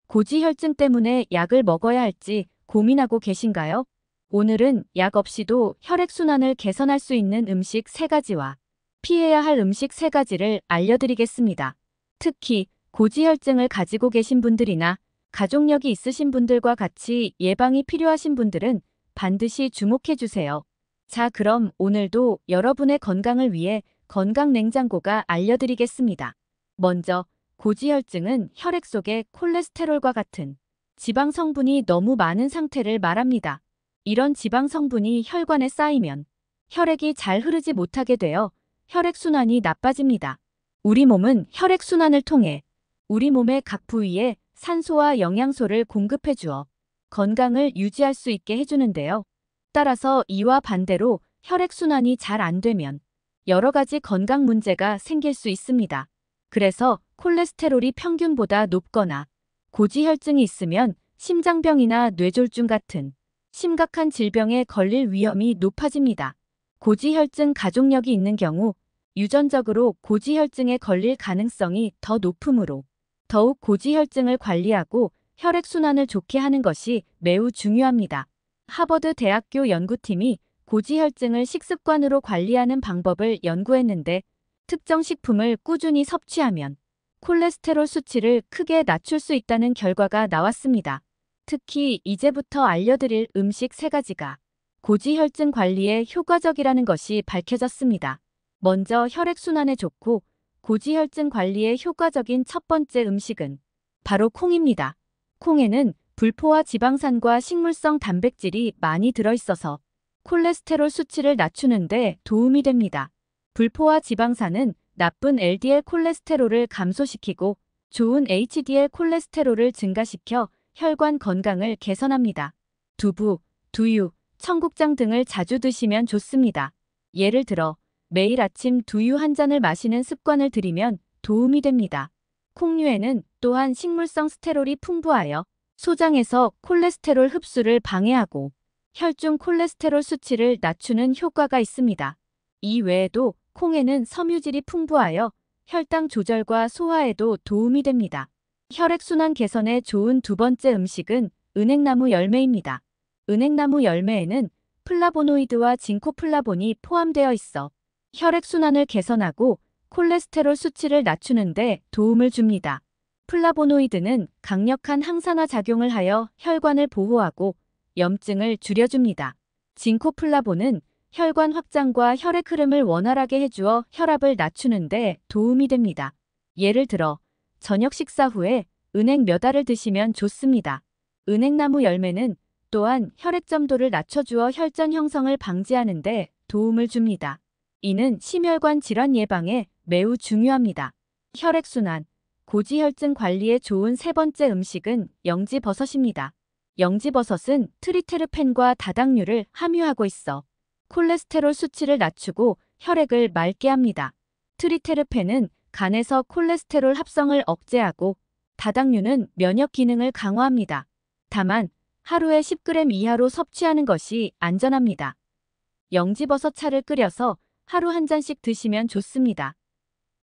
고지혈증 때문에 약을 먹어야 할지 고민하고 계신가요? 오늘은 약 없이도 혈액순환을 개선할 수 있는 음식 3가지와 피해야 할 음식 3가지를 알려드리겠습니다. 특히 고지혈증을 가지고 계신 분들이나 가족력이 있으신 분들과 같이 예방이 필요하신 분들은 반드시 주목해 주세요. 자, 그럼 오늘도 여러분의 건강을 위해 건강냉장고가 알려드리겠습니다. 먼저 고지혈증은 혈액 속에 콜레스테롤과 같은 지방 성분이 너무 많은 상태를 말합니다. 이런 지방 성분이 혈관에 쌓이면 혈액이 잘 흐르지 못하게 되어 혈액순환이 나빠집니다. 우리 몸은 혈액순환을 통해 우리 몸의 각 부위에 산소와 영양소를 공급해 주어 건강을 유지할 수 있게 해주는데요. 따라서 이와 반대로 혈액순환이 잘 안 되면 여러 가지 건강 문제가 생길 수 있습니다. 그래서 콜레스테롤이 평균보다 높거나 고지혈증이 있으면 심장병이나 뇌졸중 같은 심각한 질병에 걸릴 위험이 높아집니다. 고지혈증 가족력이 있는 경우 유전적으로 고지혈증에 걸릴 가능성이 더 높으므로 더욱 고지혈증을 관리하고 혈액순환을 좋게 하는 것이 매우 중요합니다. 하버드 대학교 연구팀이 고지혈증을 식습관으로 관리하는 방법을 연구했는데 특정 식품을 꾸준히 섭취하면 콜레스테롤 수치를 크게 낮출 수 있다는 결과가 나왔습니다. 특히 이제부터 알려드릴 음식 3가지가 고지혈증 관리에 효과적이라는 것이 밝혀졌습니다. 먼저 혈액순환에 좋고 고지혈증 관리에 효과적인 첫 번째 음식은 바로 콩입니다. 콩에는 불포화 지방산과 식물성 단백질이 많이 들어있어서 콜레스테롤 수치를 낮추는 데 도움이 됩니다. 불포화 지방산은 나쁜 LDL 콜레스테롤을 감소시키고 좋은 HDL 콜레스테롤을 증가시켜 혈관 건강을 개선합니다. 두부, 두유, 청국장 등을 자주 드시면 좋습니다. 예를 들어 매일 아침 두유 한 잔을 마시는 습관을 들이면 도움이 됩니다. 콩류에는 또한 식물성 스테롤이 풍부하여 소장에서 콜레스테롤 흡수를 방해하고 혈중 콜레스테롤 수치를 낮추는 효과가 있습니다. 이 외에도 콩에는 섬유질이 풍부하여 혈당 조절과 소화에도 도움이 됩니다. 혈액순환 개선에 좋은 두 번째 음식은 은행나무 열매입니다. 은행나무 열매에는 플라보노이드와 징코플라본이 포함되어 있어 혈액순환을 개선하고 콜레스테롤 수치를 낮추는 데 도움을 줍니다. 플라보노이드는 강력한 항산화 작용을 하여 혈관을 보호하고 염증을 줄여줍니다. 징코플라본은 혈관 확장과 혈액 흐름을 원활하게 해주어 혈압을 낮추는 데 도움이 됩니다. 예를 들어 저녁 식사 후에 은행 몇 알을 드시면 좋습니다. 은행나무 열매는 또한 혈액점도를 낮춰주어 혈전 형성을 방지하는 데 도움을 줍니다. 이는 심혈관 질환 예방에 매우 중요합니다. 혈액순환, 고지혈증 관리에 좋은 3번째 음식은 영지버섯입니다. 영지버섯은 트리테르펜과 다당류를 함유하고 있어 콜레스테롤 수치를 낮추고 혈액을 맑게 합니다. 트리테르펜은 간에서 콜레스테롤 합성을 억제하고 다당류는 면역 기능을 강화합니다. 다만 하루에 10g 이하로 섭취하는 것이 안전합니다. 영지버섯 차를 끓여서 하루 한 잔씩 드시면 좋습니다.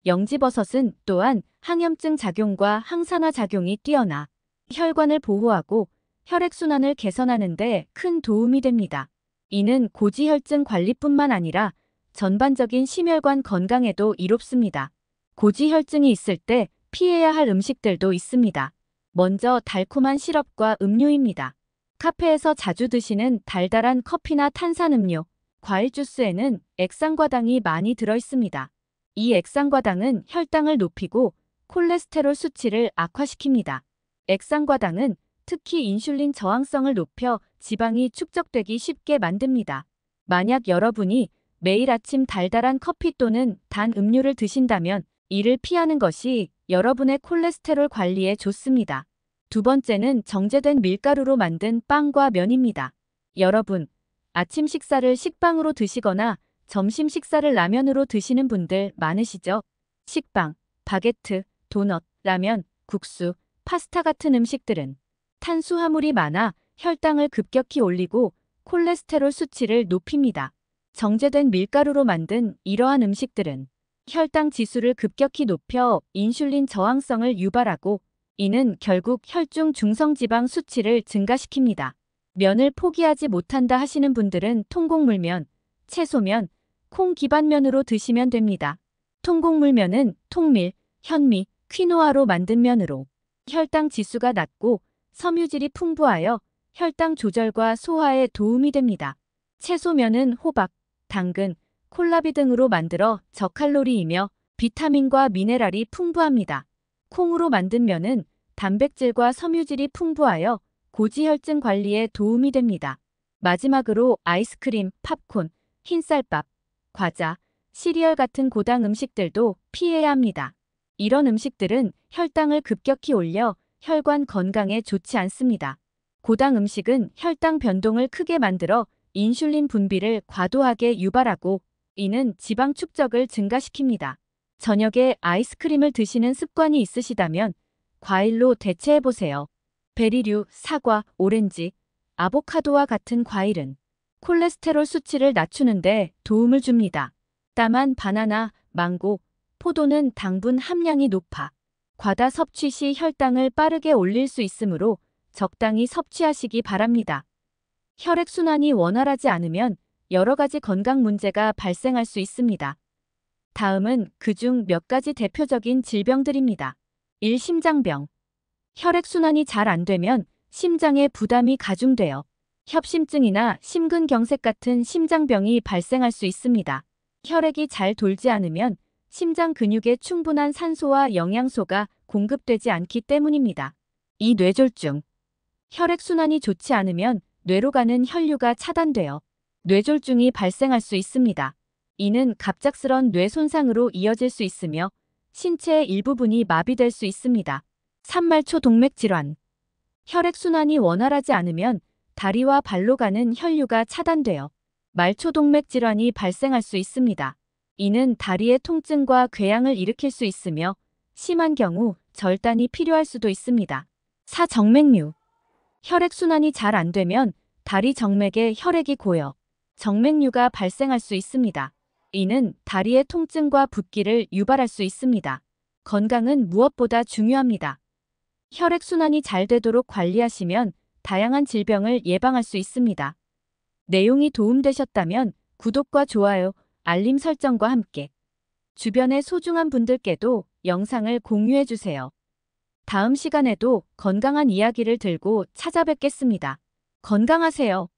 영지버섯은 또한 항염증 작용과 항산화 작용이 뛰어나 혈관을 보호하고 혈액순환을 개선하는 데 큰 도움이 됩니다. 이는 고지혈증 관리뿐만 아니라 전반적인 심혈관 건강에도 이롭습니다. 고지혈증이 있을 때 피해야 할 음식들도 있습니다. 먼저 달콤한 시럽과 음료입니다. 카페에서 자주 드시는 달달한 커피나 탄산음료, 과일 주스에는 액상과당이 많이 들어있습니다. 이 액상과당은 혈당을 높이고 콜레스테롤 수치를 악화시킵니다. 액상과당은 특히 인슐린 저항성을 높여 지방이 축적되기 쉽게 만듭니다. 만약 여러분이 매일 아침 달달한 커피 또는 단 음료를 드신다면 이를 피하는 것이 여러분의 콜레스테롤 관리에 좋습니다. 두 번째는 정제된 밀가루로 만든 빵과 면입니다. 여러분, 아침 식사를 식빵으로 드시거나 점심 식사를 라면으로 드시는 분들 많으시죠? 식빵, 바게트, 도넛, 라면, 국수, 파스타 같은 음식들은 탄수화물이 많아 혈당을 급격히 올리고 콜레스테롤 수치를 높입니다. 정제된 밀가루로 만든 이러한 음식들은 혈당 지수를 급격히 높여 인슐린 저항성을 유발하고 이는 결국 혈중 중성지방 수치를 증가시킵니다. 면을 포기하지 못한다 하시는 분들은 통곡물면, 채소면, 콩 기반면으로 드시면 됩니다. 통곡물면은 통밀, 현미, 퀴노아로 만든 면으로 혈당 지수가 낮고 섬유질이 풍부하여 혈당 조절과 소화에 도움이 됩니다. 채소면은 호박, 당근, 콜라비 등으로 만들어 저칼로리이며 비타민과 미네랄이 풍부합니다. 콩으로 만든 면은 단백질과 섬유질이 풍부하여 고지혈증 관리에 도움이 됩니다. 마지막으로 아이스크림, 팝콘, 흰쌀밥, 과자, 시리얼 같은 고당 음식들도 피해야 합니다. 이런 음식들은 혈당을 급격히 올려 혈관 건강에 좋지 않습니다. 고당 음식은 혈당 변동을 크게 만들어 인슐린 분비를 과도하게 유발하고 이는 지방 축적을 증가시킵니다. 저녁에 아이스크림을 드시는 습관이 있으시다면 과일로 대체해보세요. 베리류, 사과, 오렌지, 아보카도와 같은 과일은 콜레스테롤 수치를 낮추는데 도움을 줍니다. 다만 바나나, 망고, 포도는 당분 함량이 높아 과다 섭취 시 혈당을 빠르게 올릴 수 있으므로 적당히 섭취하시기 바랍니다. 혈액순환이 원활하지 않으면 여러 가지 건강 문제가 발생할 수 있습니다. 다음은 그중 몇 가지 대표적인 질병들입니다. 1. 심장병. 혈액순환이 잘 안 되면 심장에 부담이 가중되어 협심증이나 심근경색 같은 심장병이 발생할 수 있습니다. 혈액이 잘 돌지 않으면 심장 근육에 충분한 산소와 영양소가 공급되지 않기 때문입니다. 2. 뇌졸중. 혈액순환이 좋지 않으면 뇌로 가는 혈류가 차단되어 뇌졸중이 발생할 수 있습니다. 이는 갑작스런 뇌 손상으로 이어질 수 있으며 신체의 일부분이 마비될 수 있습니다. 3. 말초 동맥 질환. 혈액순환이 원활하지 않으면 다리와 발로 가는 혈류가 차단되어 말초 동맥 질환이 발생할 수 있습니다. 이는 다리의 통증과 궤양을 일으킬 수 있으며 심한 경우 절단이 필요할 수도 있습니다. 4. 정맥류. 혈액순환이 잘 안 되면 다리 정맥에 혈액이 고여 정맥류가 발생할 수 있습니다. 이는 다리의 통증과 붓기를 유발할 수 있습니다. 건강은 무엇보다 중요합니다. 혈액순환이 잘 되도록 관리하시면 다양한 질병을 예방할 수 있습니다. 내용이 도움되셨다면 구독과 좋아요, 알림 설정과 함께 주변의 소중한 분들께도 영상을 공유해주세요. 다음 시간에도 건강한 이야기를 들고 찾아뵙겠습니다. 건강하세요.